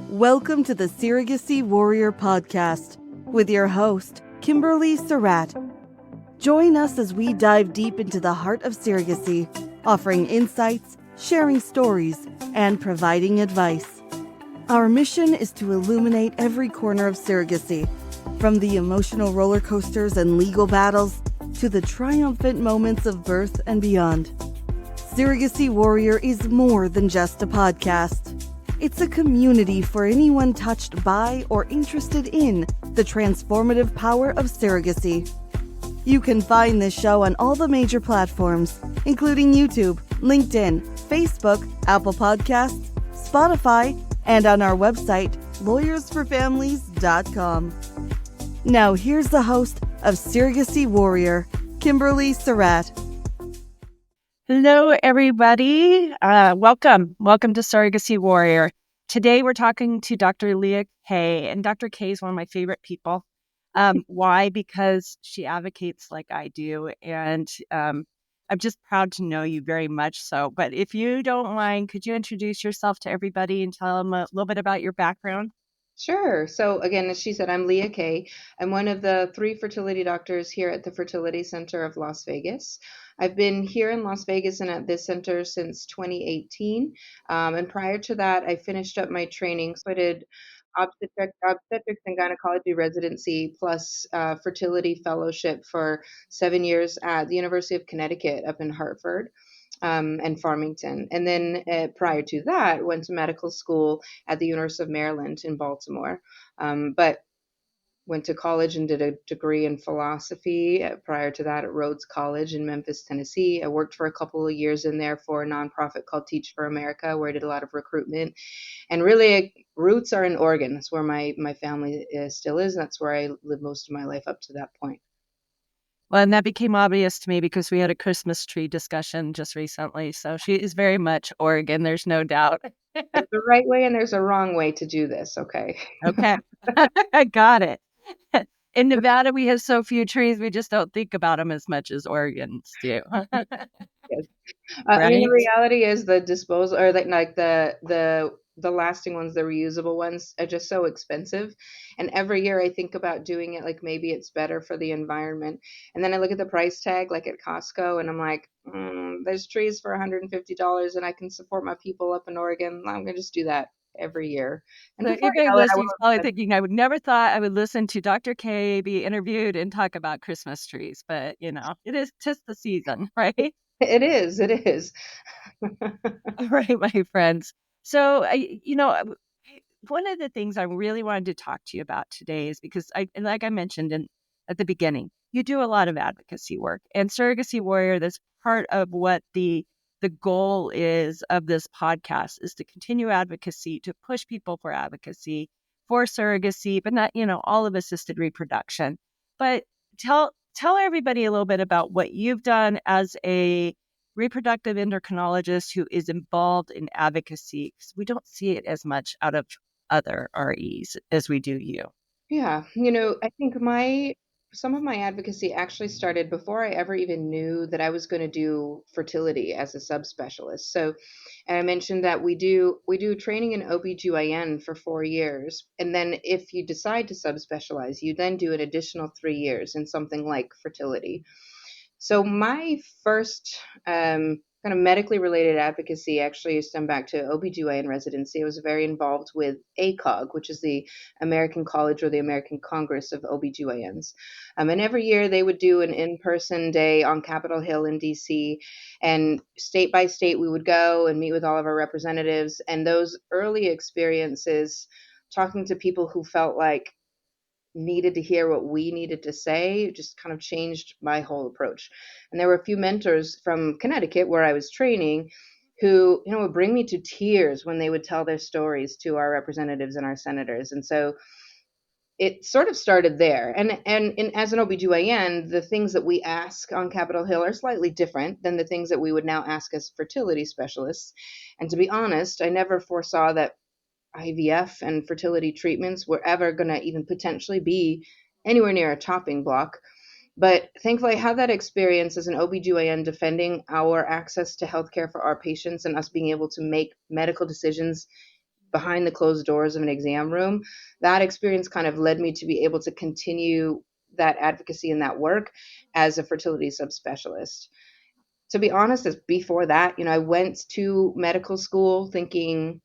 Welcome to the Surrogacy Warrior podcast with your host, Kimberly Surratt. Join us as we dive deep into the heart of surrogacy, offering insights, sharing stories, and providing advice. Our mission is to illuminate every corner of surrogacy, from the emotional roller coasters and legal battles to the triumphant moments of birth and beyond. Surrogacy Warrior is more than just a podcast. It's a community for anyone touched by or interested in the transformative power of surrogacy. You can find this show on all the major platforms, including YouTube, LinkedIn, Facebook, Apple Podcasts, Spotify, and on our website, lawyersforfamilies.com. Now here's the host of Surrogacy Warrior, Kimberly Surratt. Hello, everybody. Welcome to Surrogacy Warrior. Today, we're talking to Dr. Leah Kaye, and Dr. Kaye is one of my favorite people. Why? Because she advocates like I do, and I'm just proud to know you very much so. But if you don't mind, could you introduce yourself to everybody and tell them a little bit about your background? Sure. So again, as she said, I'm Leah Kaye. I'm one of the 3 fertility doctors here at the Fertility Center of Las Vegas. I've been here in Las Vegas and at this center since 2018. And prior to that, I finished up my training. So I did obstetrics and gynecology residency plus fertility fellowship for 7 years at the University of Connecticut up in Hartford. And Farmington. And then prior to that, went to medical school at the University of Maryland in Baltimore. But went to college and did a degree in philosophy prior to that at Rhodes College in Memphis, Tennessee. I worked for a couple of years in there for a nonprofit called Teach for America, where I did a lot of recruitment. And really, roots are in Oregon. That's where my family still is. And that's where I lived most of my life up to that point. Well, and that became obvious to me because we had a Christmas tree discussion just recently. So she is very much Oregon. There's no doubt. There's a right way and there's a wrong way to do this. Okay. Okay. I got it. In Nevada, we have so few trees, we just don't think about them as much as Oregons do. Yes. I mean, the Right? reality is the disposal or like the lasting ones, the reusable ones are just so expensive. And every year I think about doing it like maybe it's better for the environment. And then I look at the price tag like at Costco and I'm like, there's trees for $150 and I can support my people up in Oregon. I'm gonna just do that every year. And So before anybody you know it, I listening is will probably have thinking, I would never thought I would listen to Dr. Kaye be interviewed and talk about Christmas trees, but it is just the season, right? it is, it is. All right, my friends. So, one of the things I really wanted to talk to you about today is because like I mentioned at the beginning, you do a lot of advocacy work, and Surrogacy Warrior, that's part of what the goal is of this podcast, is to continue advocacy, to push people for advocacy, for surrogacy, but not, all of assisted reproduction. But tell everybody a little bit about what you've done as a reproductive endocrinologist who is involved in advocacy, because we don't see it as much out of other REs as we do you. Yeah, I think some of my advocacy actually started before I ever even knew that I was going to do fertility as a subspecialist. So, I mentioned that we do training in OBGYN for 4 years, and then if you decide to subspecialize, you then do an additional 3 years in something like fertility. So my first kind of medically related advocacy actually stemmed back to OBGYN residency. I was very involved with ACOG, which is the American College or the American Congress of OBGYNs. And every year they would do an in-person day on Capitol Hill in DC. And state by state, we would go and meet with all of our representatives. And those early experiences, talking to people who felt like needed to hear what we needed to say, just kind of changed my whole approach. And there were a few mentors from Connecticut where I was training who, would bring me to tears when they would tell their stories to our representatives and our senators. And so it sort of started there. And as an OBGYN, the things that we ask on Capitol Hill are slightly different than the things that we would now ask as fertility specialists. And to be honest, I never foresaw that IVF and fertility treatments were ever going to even potentially be anywhere near a chopping block. But thankfully, I had that experience as an OBGYN defending our access to healthcare for our patients and us being able to make medical decisions behind the closed doors of an exam room, that experience kind of led me to be able to continue that advocacy and that work as a fertility subspecialist. To be honest, as before that, I went to medical school thinking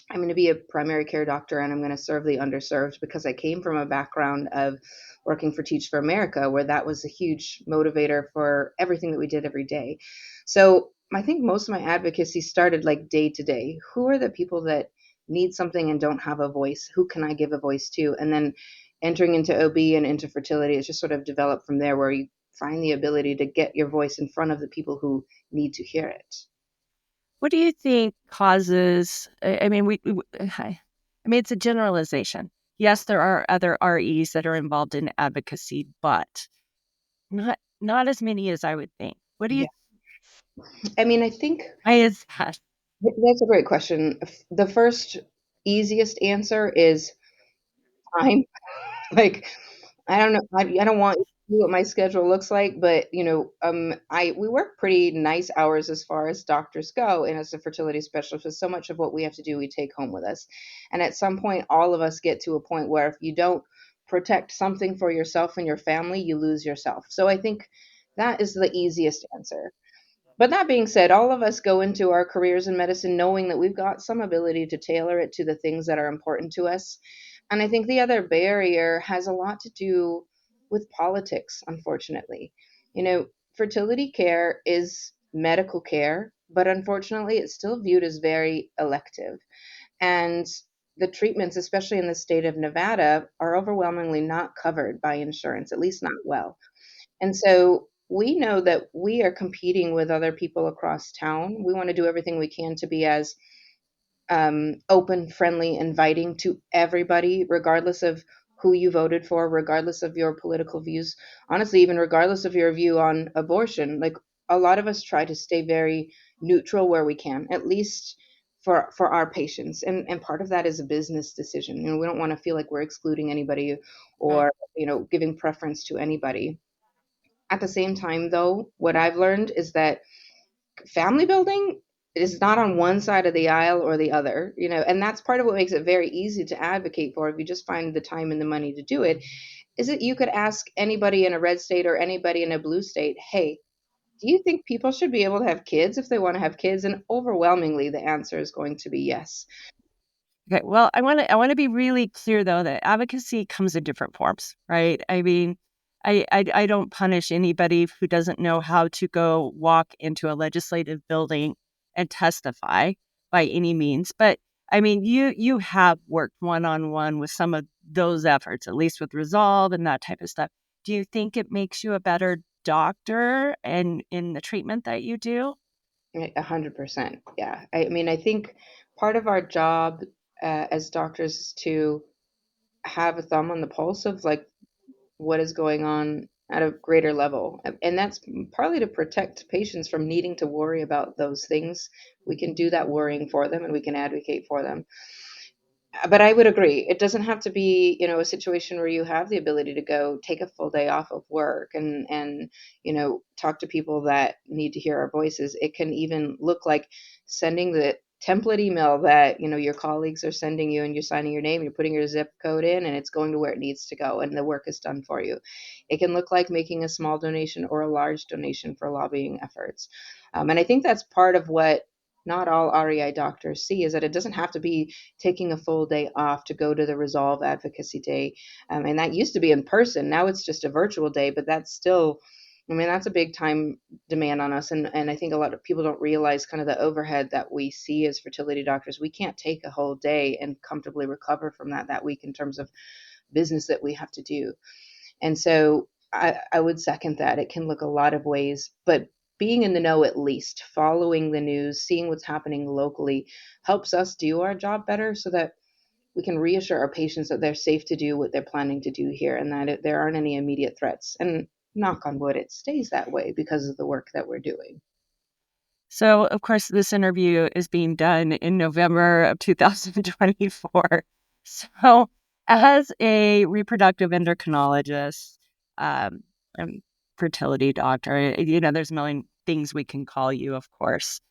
I'm going to be a primary care doctor and I'm going to serve the underserved, because I came from a background of working for Teach for America, where that was a huge motivator for everything that we did every day. So I think most of my advocacy started like day to day. Who are the people that need something and don't have a voice? Who can I give a voice to? And then entering into OB and into fertility, it's just sort of developed from there, where you find the ability to get your voice in front of the people who need to hear it. What do you think causes? I mean, I mean, it's a generalization. Yes, there are other REs that are involved in advocacy, but not as many as I would think. What do you? Yeah. I mean, I think Why is that? that's a great question. The first easiest answer is time. Like, I don't know. I don't want you to see what my schedule looks like, but we work pretty nice hours as far as doctors go, and as a fertility specialist, with so much of what we have to do, we take home with us. And at some point, all of us get to a point where if you don't protect something for yourself and your family, you lose yourself. So I think that is the easiest answer. But that being said, all of us go into our careers in medicine knowing that we've got some ability to tailor it to the things that are important to us. And I think the other barrier has a lot to do with politics, unfortunately. Fertility care is medical care, but unfortunately, it's still viewed as very elective. And the treatments, especially in the state of Nevada, are overwhelmingly not covered by insurance, at least not well. And so we know that we are competing with other people across town. We want to do everything we can to be as open, friendly, inviting to everybody, regardless of who you voted for, regardless of your political views. Honestly, even regardless of your view on abortion, like a lot of us try to stay very neutral where we can, at least for our patients. And part of that is a business decision. We don't want to feel like we're excluding anybody Right. or giving preference to anybody. At the same time, though, what I've learned is that family building is not on one side of the aisle or the other, and that's part of what makes it very easy to advocate for, if you just find the time and the money to do it, is that you could ask anybody in a red state or anybody in a blue state, hey, do you think people should be able to have kids if they want to have kids? And overwhelmingly, the answer is going to be yes. Okay, well, I want to be really clear though that advocacy comes in different forms, right? I mean, I don't punish anybody who doesn't know how to go walk into a legislative building and testify by any means. But I mean, you have worked one-on-one with some of those efforts, at least with Resolve and that type of stuff. Do you think it makes you a better doctor and in the treatment that you do? 100%. Yeah. I mean, I think part of our job as doctors is to have a thumb on the pulse of like what is going on at a greater level. And that's partly to protect patients from needing to worry about those things. We can do that worrying for them and we can advocate for them. But I would agree. It doesn't have to be, a situation where you have the ability to go take a full day off of work and talk to people that need to hear our voices. It can even look like sending the template email that, your colleagues are sending you, and you're signing your name, you're putting your zip code in, and it's going to where it needs to go, and the work is done for you. It can look like making a small donation or a large donation for lobbying efforts. And I think that's part of what not all REI doctors see, is that it doesn't have to be taking a full day off to go to the Resolve Advocacy Day. And that used to be in person. Now it's just a virtual day, but that's still, I mean, that's a big time demand on us. And I think a lot of people don't realize kind of the overhead that we see as fertility doctors. We can't take a whole day and comfortably recover from that week in terms of business that we have to do. And so I would second that. It can look a lot of ways, but being in the know, at least following the news, seeing what's happening locally, helps us do our job better, so that we can reassure our patients that they're safe to do what they're planning to do here, and that there aren't any immediate threats. And knock on wood, it stays that way because of the work that we're doing. So, of course, this interview is being done in November of 2024. So, as a reproductive endocrinologist, um, and fertility doctor, there's a million things we can call you, of course.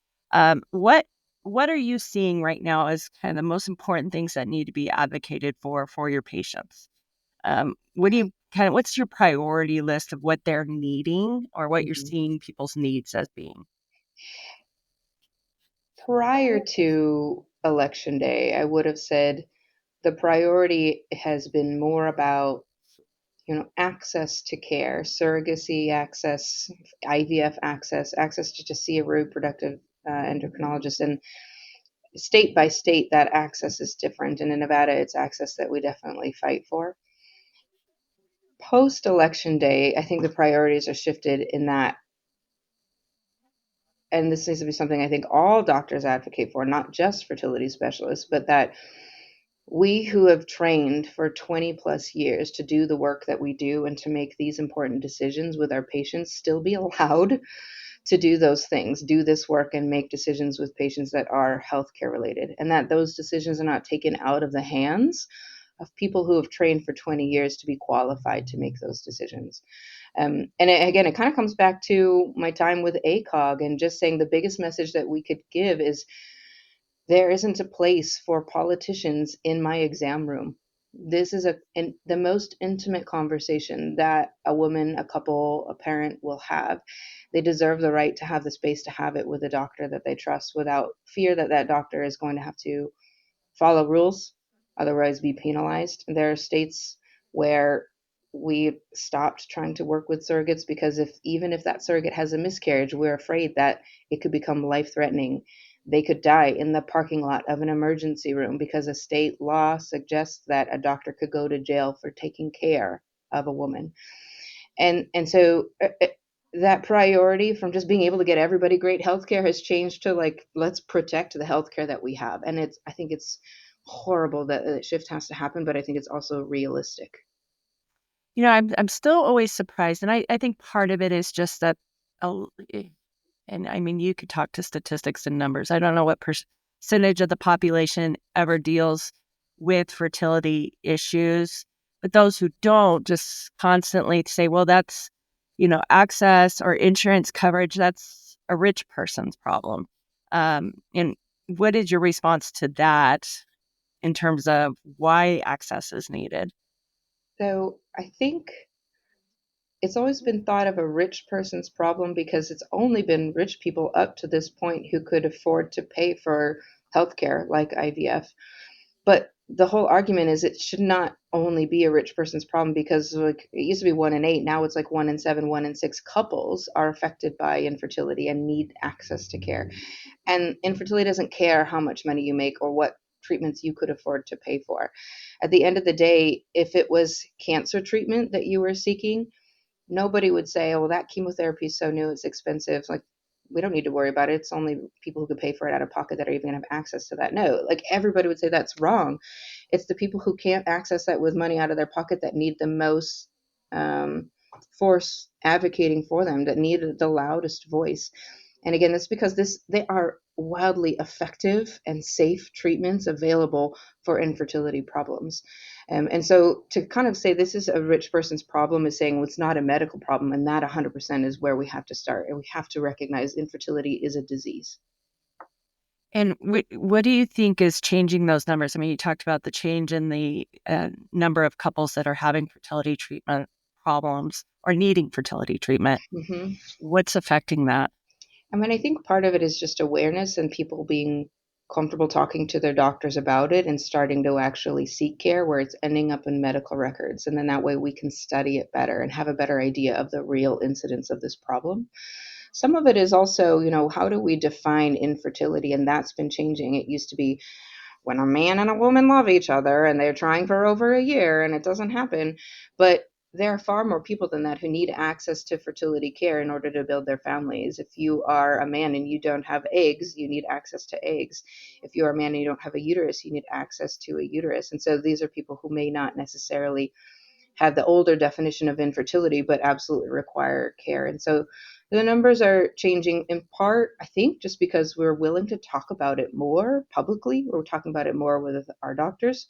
What what are you seeing right now as kind of the most important things that need to be advocated for your patients? What's your priority list of what they're needing or what you're Mhm. seeing people's needs as being? Prior to election day, I would have said the priority has been more about, access to care, surrogacy access, IVF access, access to just see a reproductive endocrinologist. And state by state, that access is different. And in Nevada, it's access that we definitely fight for. Post election day, I think the priorities are shifted in that, and this needs to be something I think all doctors advocate for, not just fertility specialists, but that we who have trained for 20 plus years to do the work that we do and to make these important decisions with our patients still be allowed to do those things, do this work and make decisions with patients that are healthcare related, and that those decisions are not taken out of the hands of people who have trained for 20 years to be qualified to make those decisions. Again, it kind of comes back to my time with ACOG and just saying the biggest message that we could give is there isn't a place for politicians in my exam room. This is the most intimate conversation that a woman, a couple, a parent will have. They deserve the right to have the space to have it with a doctor that they trust without fear that that doctor is going to have to follow rules, otherwise be penalized. There are states where we stopped trying to work with surrogates because even if that surrogate has a miscarriage, we're afraid that it could become life-threatening. They could die in the parking lot of an emergency room because a state law suggests that a doctor could go to jail for taking care of a woman. And so that priority from just being able to get everybody great healthcare has changed to like, let's protect the healthcare that we have. And I think it's horrible that the shift has to happen, but I think it's also realistic. I'm still always surprised, and I think part of it is just that, uh, and I mean, you could talk to statistics and numbers. I don't know what percentage of the population ever deals with fertility issues, but those who don't just constantly say, well, that's, access or insurance coverage, that's a rich person's problem. And what is your response to that in terms of why access is needed? So I think it's always been thought of a rich person's problem because it's only been rich people up to this point who could afford to pay for healthcare like IVF. But the whole argument is it should not only be a rich person's problem because like it used to be 1 in 8, now it's like 1 in 7, 1 in 6 couples are affected by infertility and need access to care. And infertility doesn't care how much money you make or what treatments you could afford to pay for. At the end of the day, if it was cancer treatment that you were seeking, nobody would say, "Oh, well, that chemotherapy is so new, it's expensive." Like, we don't need to worry about it. It's only people who could pay for it out of pocket that are even going to have access to that. No, like everybody would say that's wrong. It's the people who can't access that with money out of their pocket that need the most force advocating for them, that need the loudest voice. And again, that's because they are wildly effective and safe treatments available for infertility problems. And so to kind of say this is a rich person's problem is saying, well, it's not a medical problem. And that 100% is where we have to start. And we have to recognize infertility is a disease. And what do you think is changing those numbers? I mean, you talked about the change in the number of couples that are having fertility treatment problems or needing fertility treatment. Mm-hmm. What's affecting that? I mean, I think part of it is just awareness and people being comfortable talking to their doctors about it and starting to actually seek care where it's ending up in medical records. And then that way we can study it better and have a better idea of the real incidence of this problem. Some of it is also, how do we define infertility? And that's been changing. It used to be when a man and a woman love each other and they're trying for over a year and it doesn't happen. But there are far more people than that who need access to fertility care in order to build their families. If you are a man and you don't have eggs, you need access to eggs. If you are a man and you don't have a uterus, you need access to a uterus. And so these are people who may not necessarily have the older definition of infertility, but absolutely require care. And so the numbers are changing in part, I think, just because we're willing to talk about it more publicly. We're talking about it more with our doctors.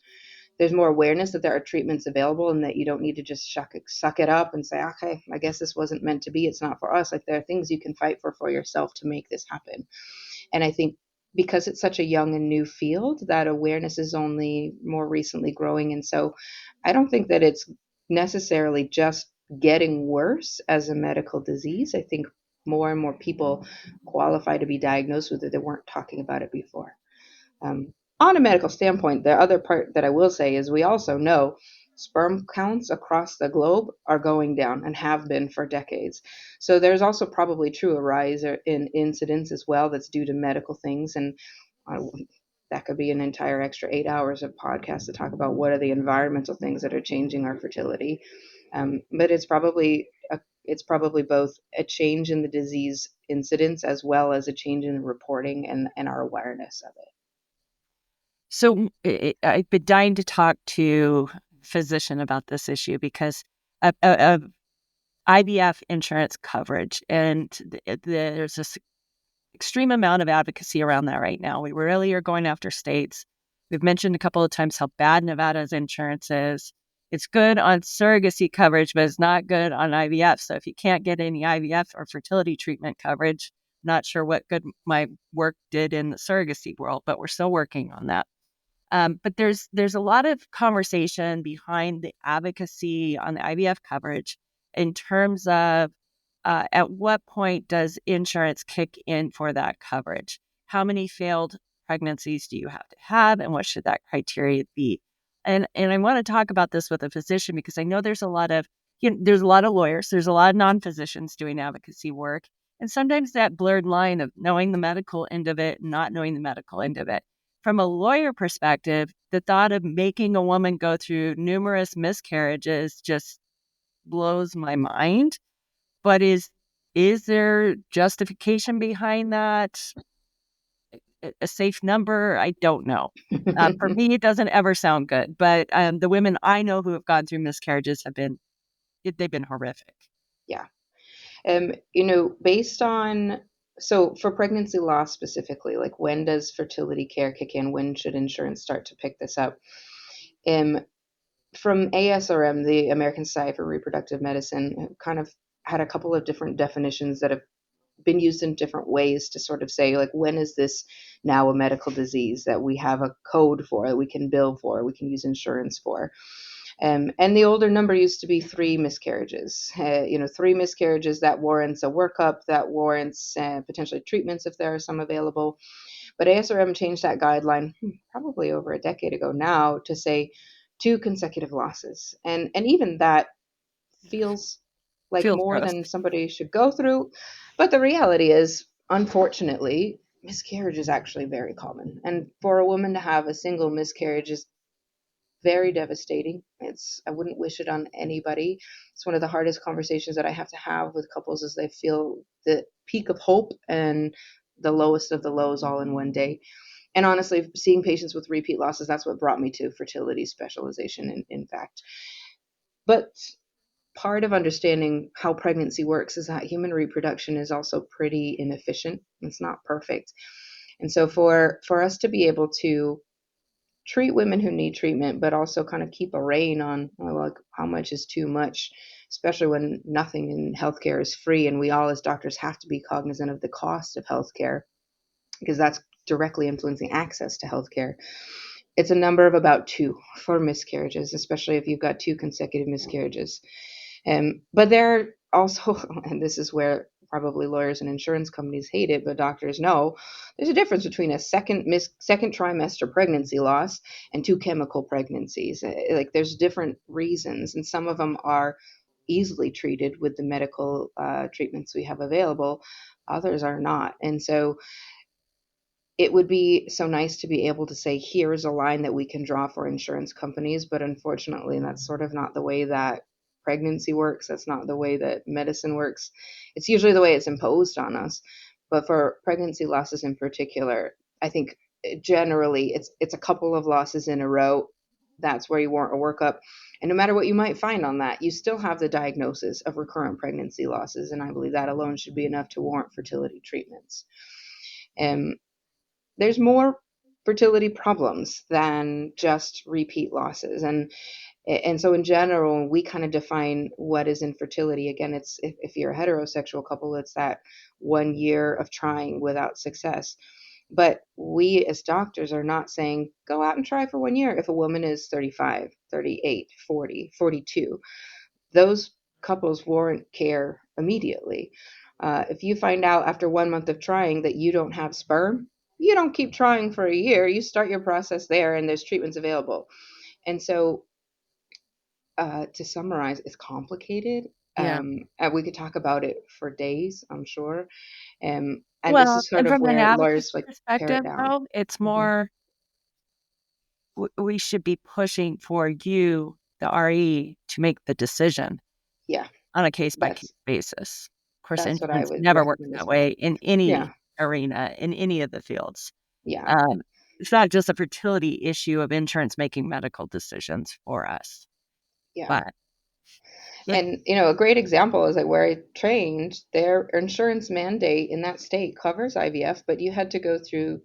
There's more awareness that there are treatments available and that you don't need to just suck it up and say, okay, I guess this wasn't meant to be. It's not for us. Like there are things you can fight for yourself to make this happen. And I think because it's such a young and new field, that awareness is only more recently growing. And so I don't think that it's necessarily just getting worse as a medical disease. I think more and more people qualify to be diagnosed with it that weren't talking about it before. On a medical standpoint, the other part that I will say is we also know sperm counts across the globe are going down and have been for decades. So there's also probably true a rise in incidence as well that's due to medical things. And uh, that could be an entire extra 8 hours of podcast to talk about what are the environmental things that are changing our fertility. But it's probably both a change in the disease incidence as well as a change in the reporting and our awareness of it. So I've been dying to talk to a physician about this issue because of IVF insurance coverage, and there's this extreme amount of advocacy around that right now. We really are going after states. We've mentioned a couple of times how bad Nevada's insurance is. It's good on surrogacy coverage, but it's not good on IVF. So if you can't get any IVF or fertility treatment coverage, not sure what good my work did in the surrogacy world, but we're still working on that. But there's a lot of conversation behind the advocacy on the IVF coverage in terms of at what point does insurance kick in for that coverage? How many failed pregnancies do you have, and what should that criteria be? And I want to talk about this with a physician because I know there's a lot of there's a lot of lawyers, there's a lot of non-physicians doing advocacy work, and sometimes that blurred line of knowing the medical end of it and not knowing the medical end of it. From a lawyer perspective, the thought of making a woman go through numerous miscarriages just blows my mind. But is there justification behind that? A safe number? I don't know. For me, it doesn't ever sound good. But the women I know who have gone through miscarriages they've been horrific. Yeah. Based on, so for pregnancy loss specifically, like when does fertility care kick in? When should insurance start to pick this up? From ASRM, the American Society for Reproductive Medicine, kind of had a couple of different definitions that have been used in different ways to sort of say, like, when is this now a medical disease that we have a code for, that we can bill for, we can use insurance for? And the older number used to be 3 miscarriages. 3 miscarriages that warrants a workup, that warrants potentially treatments if there are some available. But ASRM changed that guideline probably over a decade ago now to say 2 consecutive losses. And even that feels like Feels more gross. than somebody should go through. But the reality is, unfortunately, miscarriage is actually very common. And for a woman to have a single miscarriage is very devastating. I wouldn't wish it on anybody. It's one of the hardest conversations that I have to have with couples as they feel the peak of hope and the lowest of the lows all in one day. And honestly, seeing patients with repeat losses, that's what brought me to fertility specialization, in fact. But part of understanding how pregnancy works is that human reproduction is also pretty inefficient. It's not perfect. And so for us to be able to treat women who need treatment, but also kind of keep a rein on like how much is too much, especially when nothing in healthcare is free, and we all as doctors have to be cognizant of the cost of healthcare because that's directly influencing access to healthcare. It's a number of about 2 for miscarriages, especially if you've got 2 consecutive miscarriages. But there are also, and this is where probably lawyers and insurance companies hate it, but doctors know, there's a difference between a second trimester pregnancy loss and 2 chemical pregnancies. Like there's different reasons, and some of them are easily treated with the medical treatments we have available. Others are not. And so it would be so nice to be able to say, here's a line that we can draw for insurance companies. But unfortunately, that's sort of not the way that pregnancy works. That's not the way that medicine works. It's usually the way it's imposed on us. But for pregnancy losses in particular, I think generally it's a couple of losses in a row. That's where you warrant a workup. And no matter what you might find on that, you still have the diagnosis of recurrent pregnancy losses. And I believe that alone should be enough to warrant fertility treatments. There's more fertility problems than just repeat losses. And so in general, we kind of define what is infertility. Again, it's if you're a heterosexual couple, it's that 1 year of trying without success. But we as doctors are not saying, go out and try for 1 year if a woman is 35, 38, 40, 42. Those couples warrant care immediately. If you find out after 1 month of trying that you don't have sperm, you don't keep trying for a year. You start your process there, and there's treatments available. And so, to summarize, it's complicated. Yeah. And we could talk about it for days, I'm sure. And this Well, is sort and of from an where lawyers advocacy like pare it perspective, down. though, it's Hmm. more we should be pushing for you, the RE, to make the decision Yeah, on a case by case that's basis. Of course, that's what I insurance would never works recommend that as well. way in Yeah, any arena, in any of the fields. yeah, Um, it's not just a fertility issue of insurance making medical decisions for us, yeah. but it, And a great example is like where I trained, their insurance mandate in that state covers IVF, but you had to go through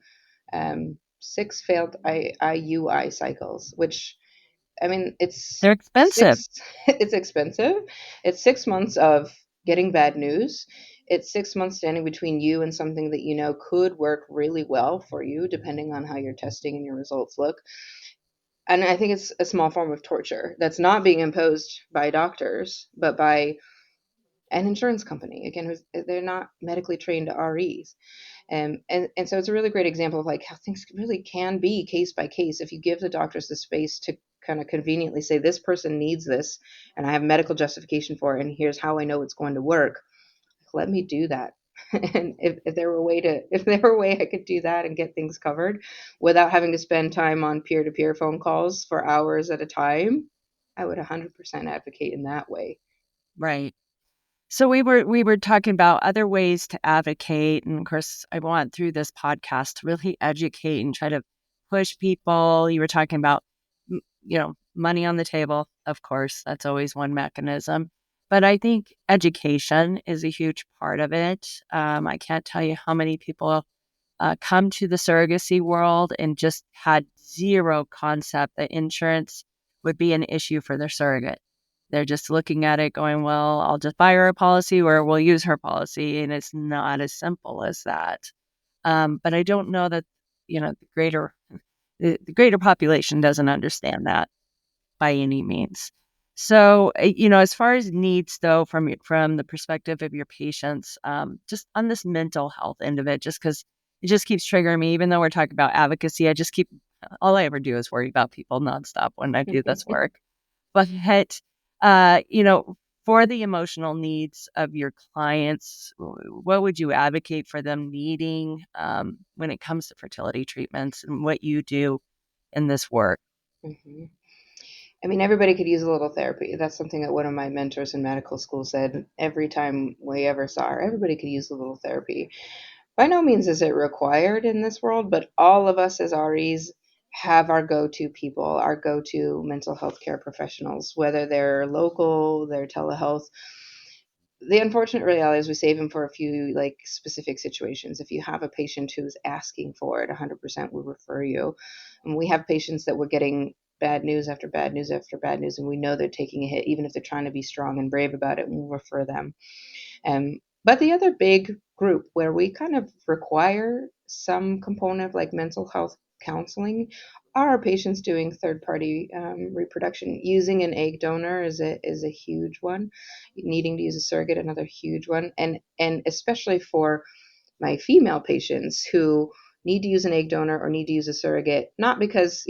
6 failed IUI cycles, which, I mean, it's they're expensive. six, it's expensive. It's 6 months of getting bad news. It's 6 months standing between you and something that could work really well for you, depending on how your testing and your results look. And I think it's a small form of torture that's not being imposed by doctors, but by an insurance company. Again, they're not medically trained REs. And so it's a really great example of like how things really can be case by case if you give the doctors the space to kind of conveniently say, this person needs this, and I have medical justification for it, and here's how I know it's going to work. Let me do that. And if there were a way I could do that and get things covered without having to spend time on peer-to-peer phone calls for hours at a time, I would 100% advocate in that way. Right. So we were talking about other ways to advocate, and of course, I want through this podcast to really educate and try to push people. You were talking about, money on the table. Of course, that's always one mechanism, but I think education is a huge part of it. I can't tell you how many people come to the surrogacy world and just had zero concept that insurance would be an issue for their surrogate. They're just looking at it going, well, I'll just buy her a policy or we'll use her policy. And it's not as simple as that. But I don't know that, the greater population doesn't understand that by any means. So, as far as needs, though, from the perspective of your patients, just on this mental health end of it, just because it just keeps triggering me, even though we're talking about advocacy, all I ever do is worry about people nonstop when I do this work. But, uh, you know, for the emotional needs of your clients, what would you advocate for them needing when it comes to fertility treatments and what you do in this work? Hmm. I mean, everybody could use a little therapy. That's something that one of my mentors in medical school said every time we ever saw her. Everybody could use a little therapy. By no means is it required in this world, but all of us as REs have our go-to people, our go-to mental health care professionals, whether they're local, they're telehealth. The unfortunate reality is we save them for a few like specific situations. If you have a patient who's asking for it, 100% will refer you. And we have patients that we're getting bad news after bad news after bad news, and we know they're taking a hit, even if they're trying to be strong and brave about it, and we'll refer them. But the other big group where we kind of require some component of like mental health counseling are patients doing third party reproduction. Using an egg donor is a huge one. Needing to use a surrogate, another huge one, and especially for my female patients who need to use an egg donor or need to use a surrogate, not because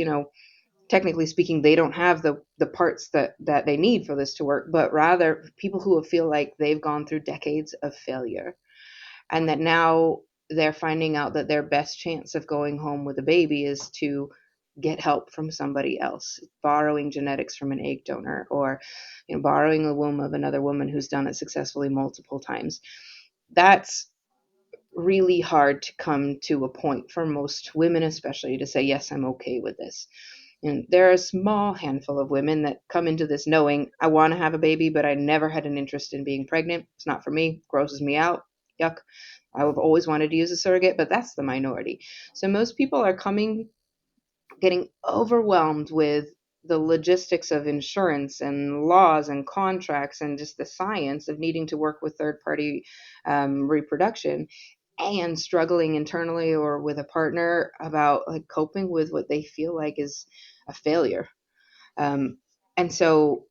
technically speaking, they don't have the parts that they need for this to work, but rather people who feel like they've gone through decades of failure, and that now they're finding out that their best chance of going home with a baby is to get help from somebody else, borrowing genetics from an egg donor, or borrowing the womb of another woman who's done it successfully multiple times. That's really hard to come to a point for most women, especially, to say, yes, I'm okay with this. And there are a small handful of women that come into this knowing, I want to have a baby, but I never had an interest in being pregnant. It's not for me, grosses me out. Yuck. I've always wanted to use a surrogate, but that's the minority. So most people are getting overwhelmed with the logistics of insurance and laws and contracts and just the science of needing to work with third party reproduction. and struggling internally or with a partner about like coping with what they feel like is a failure. And so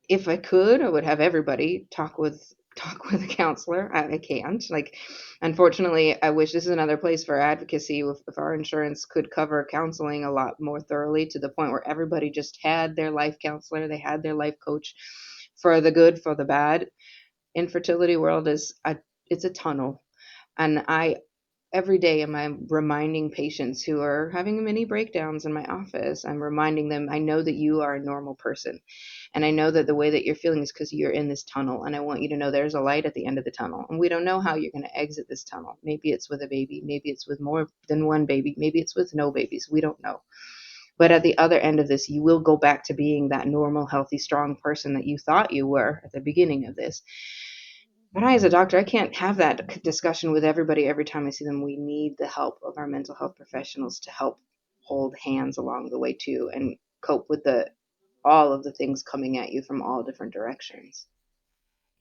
if I could, I would have everybody talk with a counselor. I can't. Like, unfortunately, I wish this is another place for advocacy. If our insurance could cover counseling a lot more thoroughly to the point where everybody just had their life counselor, they had their life coach for the good, for the bad. Infertility world it's a tunnel, and I every day am I reminding patients who are having mini breakdowns in my office. I'm reminding them, I know that you are a normal person. And I know that the way that you're feeling is because you're in this tunnel. And I want you to know there's a light at the end of the tunnel. And we don't know how you're going to exit this tunnel. Maybe it's with a baby. Maybe it's with more than one baby. Maybe it's with no babies. We don't know. But at the other end of this, you will go back to being that normal, healthy, strong person that you thought you were at the beginning of this. But I, as a doctor, I can't have that discussion with everybody every time I see them. We need the help of our mental health professionals to help hold hands along the way too, and cope with all of the things coming at you from all different directions.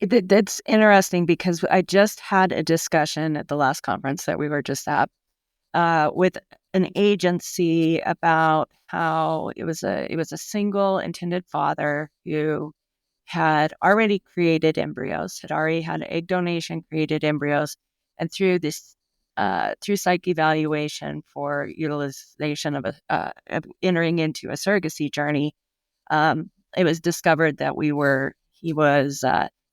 That's interesting because I just had a discussion at the last conference that we were just at with an agency about how it was a single intended father who had already created embryos, had already had egg donation, created embryos, and through psych evaluation for utilization of entering into a surrogacy journey, it was discovered that he was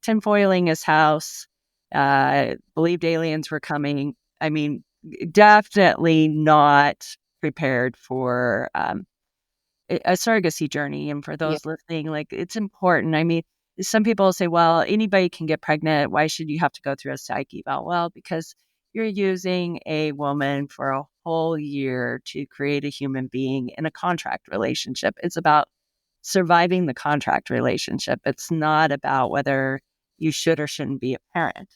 tinfoiling his house, believed aliens were coming. I mean, definitely not prepared for a surrogacy journey. And for Yeah. those listening, like, it's important. I mean, some people say, well, anybody can get pregnant. Why should you have to go through a psych eval? Well, because you're using a woman for a whole year to create a human being in a contract relationship. It's about surviving the contract relationship. It's not about whether you should or shouldn't be a parent.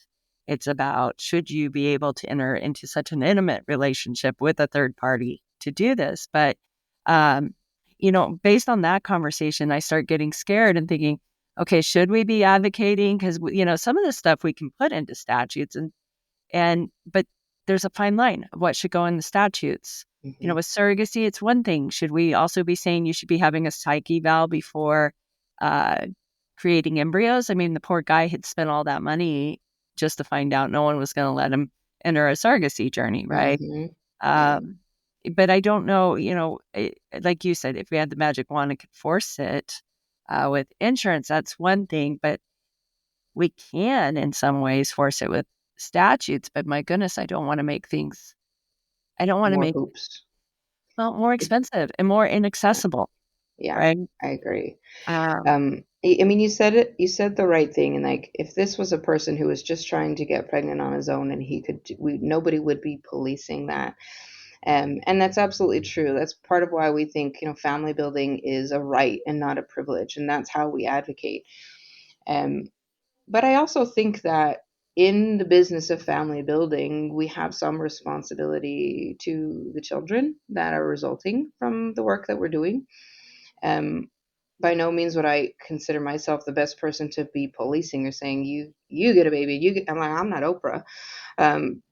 It's about, should you be able to enter into such an intimate relationship with a third party to do this? But, um, based on that conversation, I start getting scared and thinking, okay, should we be advocating? Because, some of this stuff we can put into statutes but there's a fine line of what should go in the statutes. Mm-hmm. With surrogacy, it's one thing. Should we also be saying you should be having a psych eval before uh, creating embryos? I mean, the poor guy had spent all that money just to find out no one was going to let him enter a surrogacy journey, right? Mm-hmm. Yeah. But I don't know, like you said, if we had the magic wand and could force it with insurance, that's one thing. But we can, in some ways, force it with statutes. But my goodness, I don't want to More make, hoops. well, more expensive and more inaccessible, Yeah, right? I agree. Um, I mean, you said the right thing. And like, if this was a person who was just trying to get pregnant on his own and nobody would be policing that. And that's absolutely true. That's part of why we think, family building is a right and not a privilege. And that's how we advocate. Um, but I also think that in the business of family building, we have some responsibility to the children that are resulting from the work that we're doing. Um, by no means would I consider myself the best person to be policing or saying you get a baby. I'm like, I'm not Oprah.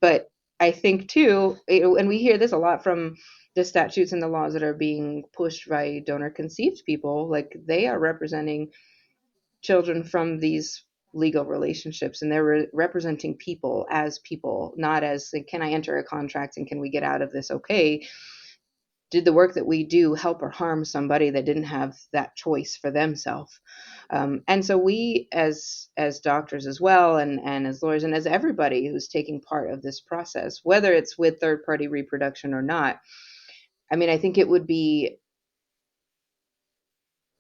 But I think too, and we hear this a lot from the statutes and the laws that are being pushed by donor conceived people. Like, they are representing children from these legal relationships, and they're representing people, not as, like, can I enter a contract and can we get out of this? Okay, did the work that we do help or harm somebody that didn't have that choice for themselves? And so we, as doctors as well, and as lawyers, and as everybody who's taking part of this process, whether it's with third party reproduction or not, I mean, I think it would be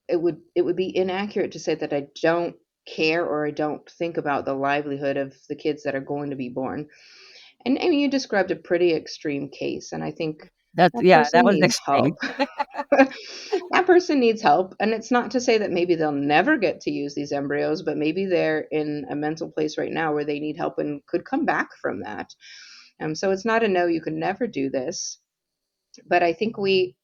inaccurate to say that I don't care or I don't think about the livelihood of the kids that are going to be born. And I mean, you described a pretty extreme case, and I think that that person was needs extreme. help. That person needs help. And it's not to say that maybe they'll never get to use these embryos, but maybe they're in a mental place right now where they need help and could come back from that. So it's not a no, you can never do this. But I think we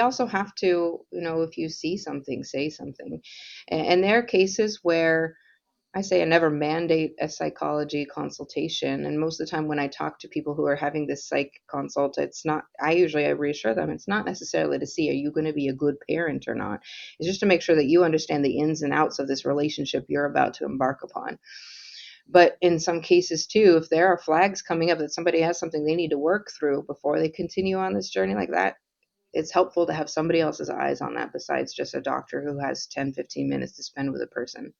also have to, if you see something, say something. And there are cases where I say I never mandate a psychology consultation. And most of the time when I talk to people who are having this psych consult, it's not, I reassure them, it's not necessarily to see, are you going to be a good parent or not? It's just to make sure that you understand the ins and outs of this relationship you're about to embark upon. But in some cases too, if there are flags coming up that somebody has something they need to work through before they continue on this journey like that, it's helpful to have somebody else's eyes on that besides just a doctor who has 10, 15 minutes to spend with a person.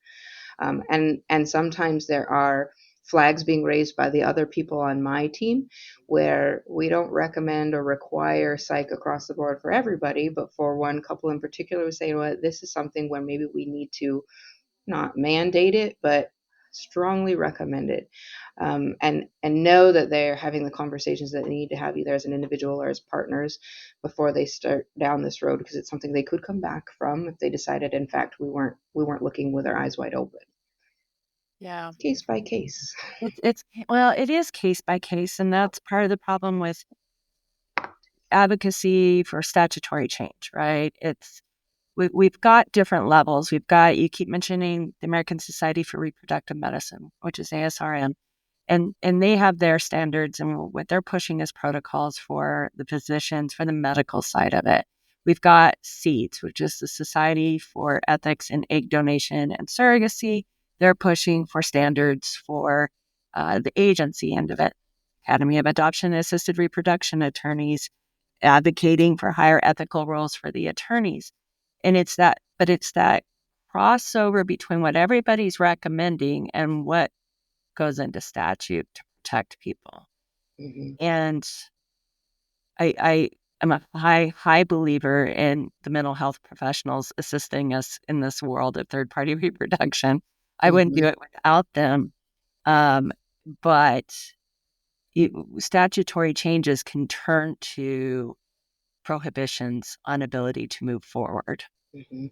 And sometimes there are flags being raised by the other people on my team where we don't recommend or require psych across the board for everybody, but for one couple in particular, we say, well, this is something where maybe we need to not mandate it, but strongly recommend it, and know that they're having the conversations that they need to have either as an individual or as partners before they start down this road, because it's something they could come back from if they decided, in fact, we weren't looking with our eyes wide open. Yeah. Case by case. Well, it is case by case, and that's part of the problem with advocacy for statutory change, right? We've got different levels. You keep mentioning the American Society for Reproductive Medicine, which is ASRM, and they have their standards, and what they're pushing is protocols for the physicians for the medical side of it. We've got SEEDS, which is the Society for Ethics in Egg Donation and Surrogacy. They're pushing for standards for the agency end of it. Academy of Adoption and Assisted Reproduction attorneys advocating for higher ethical roles for the attorneys. And it's that crossover between what everybody's recommending and what goes into statute to protect people. Mm-hmm. And I am a high believer in the mental health professionals assisting us in this world of third party reproduction. I wouldn't do it without them. But statutory changes can turn to prohibitions on ability to move forward. Mm-hmm.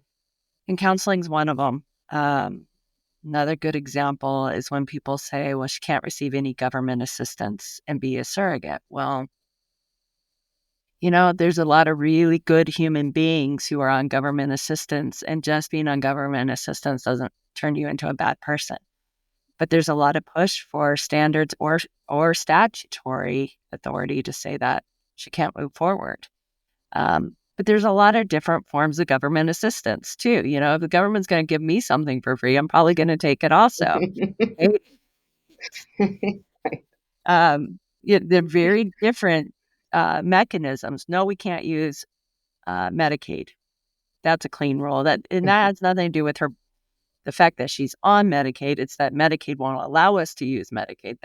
And counseling's one of them. Another good example is when people say, well, she can't receive any government assistance and be a surrogate. Well, there's a lot of really good human beings who are on government assistance, and just being on government assistance doesn't turn you into a bad person. But there's a lot of push for standards or statutory authority to say that she can't move forward. But there's a lot of different forms of government assistance too. If the government's going to give me something for free, I'm probably going to take it also. Right? They're very different mechanisms. No, we can't use Medicaid. That's a clean rule. And that has nothing to do with the fact that she's on Medicaid. It's that Medicaid won't allow us to use Medicaid.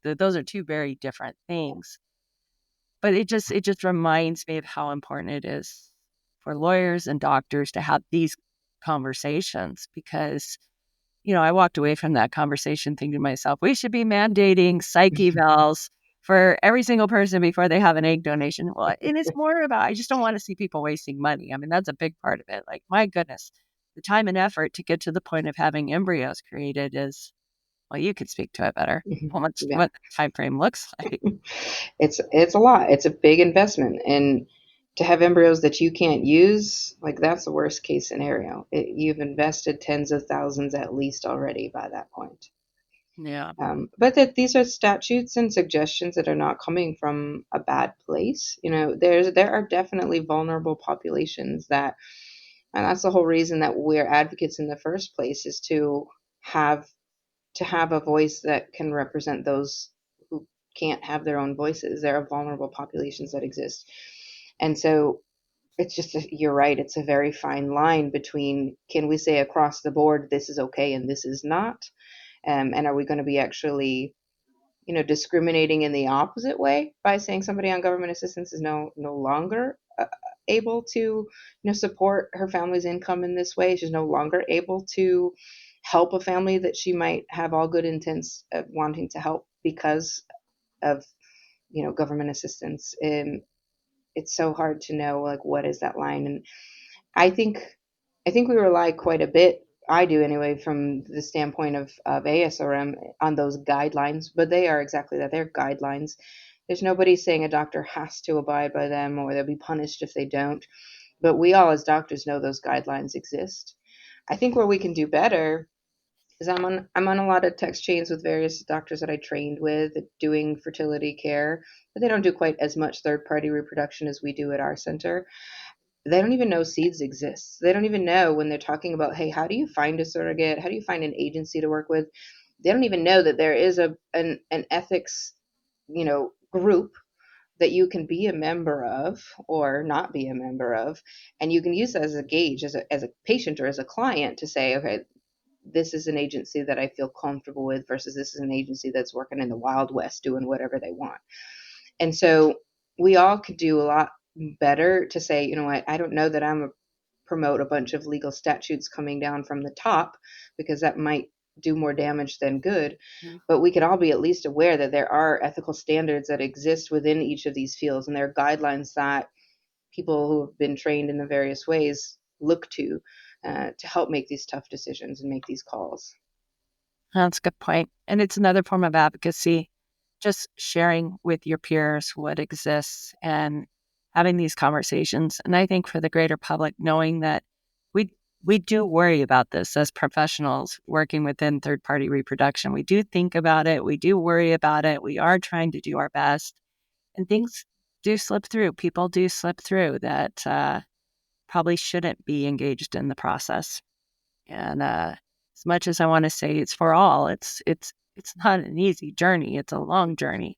Those are two very different things. But it just reminds me of how important it is for lawyers and doctors to have these conversations, because, I walked away from that conversation thinking to myself, we should be mandating psych evals for every single person before they have an egg donation. Well, and it's more about, I just don't want to see people wasting money. I mean, that's a big part of it. Like, my goodness, the time and effort to get to the point of having embryos created is, well, you could speak to it better. What the time frame looks like. It's a lot. It's a big investment, and to have embryos that you can't use, like, that's the worst case scenario. You've invested tens of thousands at least already by that point. Yeah. But that these are statutes and suggestions that are not coming from a bad place. There are definitely vulnerable populations and that's the whole reason that we're advocates in the first place, is to have a voice that can represent those who can't have their own voices. There are vulnerable populations that exist. And so it's just, you're right, it's a very fine line between, can we say across the board, this is okay and this is not? And are we going to be actually, discriminating in the opposite way by saying somebody on government assistance is no longer able to, support her family's income in this way? She's no longer able to help a family that she might have all good intents of wanting to help because of, government assistance. And it's so hard to know, like, what is that line. And I think we rely quite a bit, I do anyway, from the standpoint of ASRM on those guidelines, but they are exactly that. They're guidelines. There's nobody saying a doctor has to abide by them or they'll be punished if they don't. But we all as doctors know those guidelines exist. I think where we can do better is I'm on a lot of text chains with various doctors that I trained with doing fertility care, but they don't do quite as much third party reproduction as we do at our center. They don't even know seeds exist. They don't even know when they're talking about, hey, how do you find a surrogate? How do you find an agency to work with? They don't even know that there is an ethics, group that you can be a member of or not be a member of, and you can use that as a gauge as a patient or as a client to say, okay, this is an agency that I feel comfortable with versus this is an agency that's working in the Wild West doing whatever they want. And so we all could do a lot better to say, you know what, I don't know that I'm a promote a bunch of legal statutes coming down from the top because that might do more damage than good. Mhm. But we could all be at least aware that there are ethical standards that exist within each of these fields, and there are guidelines that people who have been trained in the various ways look to help make these tough decisions and make these calls. That's a good point. And it's another form of advocacy, just sharing with your peers what exists and having these conversations. And I think for the greater public, knowing that we we do worry about this as professionals working within third party reproduction. We do think about it. We do worry about it. We are trying to do our best. And things do slip through. People do slip through that probably shouldn't be engaged in the process. And as much as I want to say it's for all, it's not an easy journey. It's a long journey,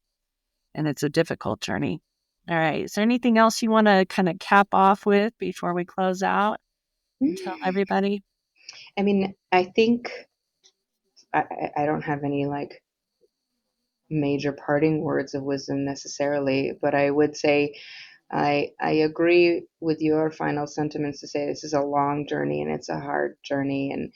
and it's a difficult journey. All right. Is there anything else you want to kind of cap off with before we close out and tell everybody? I mean, I think I don't have any like major parting words of wisdom necessarily, but I would say I agree with your final sentiments to say this is a long journey and it's a hard journey. And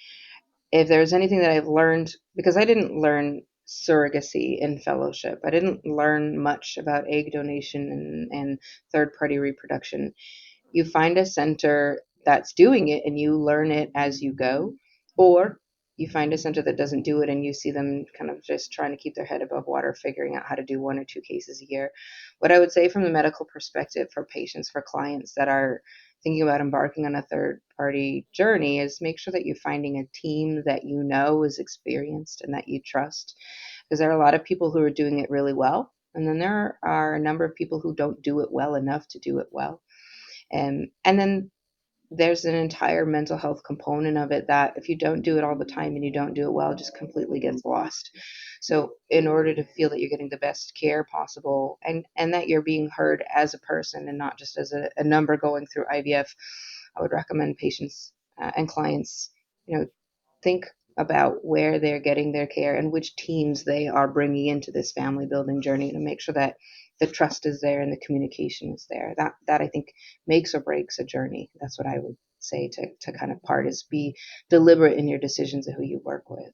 if there's anything that I've learned, because I didn't learn surrogacy in fellowship, I didn't learn much about egg donation and third party reproduction. You find a center that's doing it and you learn it as you go, or you find a center that doesn't do it and you see them kind of just trying to keep their head above water, figuring out how to do 1 or 2 cases a year. What I would say from the medical perspective for patients, for clients that are thinking about embarking on a third party journey, is make sure that you're finding a team that you know is experienced and that you trust. Because there are a lot of people who are doing it really well. And then there are a number of people who don't do it well enough to do it well. And then there's an entire mental health component of it that if you don't do it all the time and you don't do it well, it just completely gets lost. So in order to feel that you're getting the best care possible and that you're being heard as a person and not just as a number going through IVF, I would recommend patients and clients, think about where they're getting their care and which teams they are bringing into this family building journey to make sure that the trust is there and the communication is there. That I think makes or breaks a journey. That's what I would say to kind of part is be deliberate in your decisions of who you work with.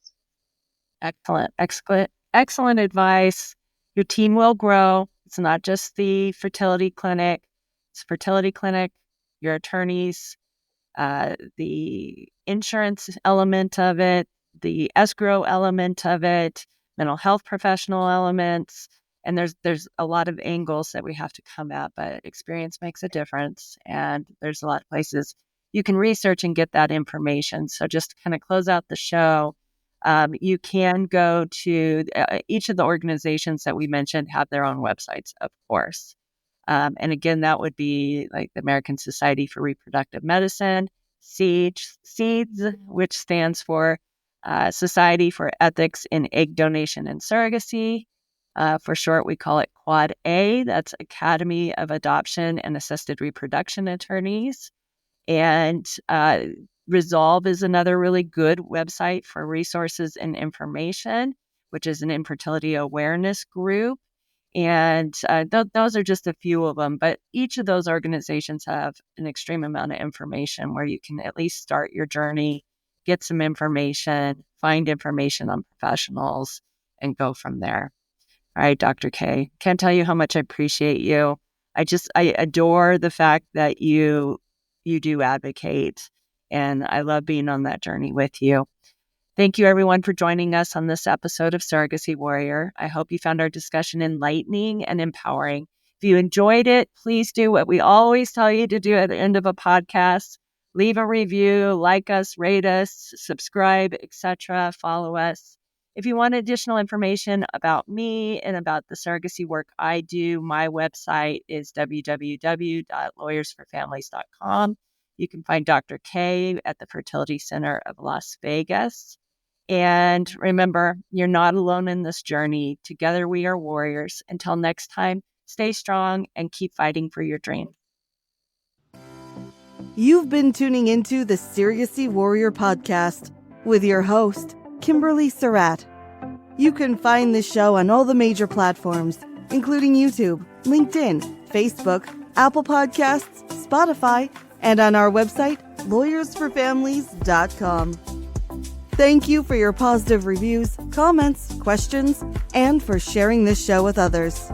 Excellent, excellent, excellent advice. Your team will grow. It's not just the fertility clinic. It's fertility clinic, your attorneys, the insurance element of it, the escrow element of it, mental health professional elements. And there's a lot of angles that we have to come at, but experience makes a difference. And there's a lot of places you can research and get that information. So just to kind of close out the show, you can go to each of the organizations that we mentioned have their own websites, of course. And again, that would be like the American Society for Reproductive Medicine, SEEDS, which stands for Society for Ethics in Egg Donation and Surrogacy. For short, we call it Quad A. That's Academy of Adoption and Assisted Reproduction Attorneys. And Resolve is another really good website for resources and information, which is an infertility awareness group. And those are just a few of them, but each of those organizations have an extreme amount of information where you can at least start your journey, get some information, find information on professionals, and go from there. All right, Dr. Kaye, can't tell you how much I appreciate you. I adore the fact that you do advocate, and I love being on that journey with you. Thank you, everyone, for joining us on this episode of Surrogacy Warrior. I hope you found our discussion enlightening and empowering. If you enjoyed it, please do what we always tell you to do at the end of a podcast. leave a review, like us, rate us, subscribe, etc. Follow us. If you want additional information about me and about the surrogacy work I do, my website is www.lawyersforfamilies.com. You can find Dr. Kaye at the Fertility Center of Las Vegas. And remember, you're not alone in this journey. Together we are warriors. Until next time, stay strong and keep fighting for your dreams. You've been tuning into the Surrogacy Warrior podcast with your host, Kimberly Surratt. You can find this show on all the major platforms, including YouTube, LinkedIn, Facebook, Apple Podcasts, Spotify, and on our website, lawyersforfamilies.com. Thank you for your positive reviews, comments, questions, and for sharing this show with others.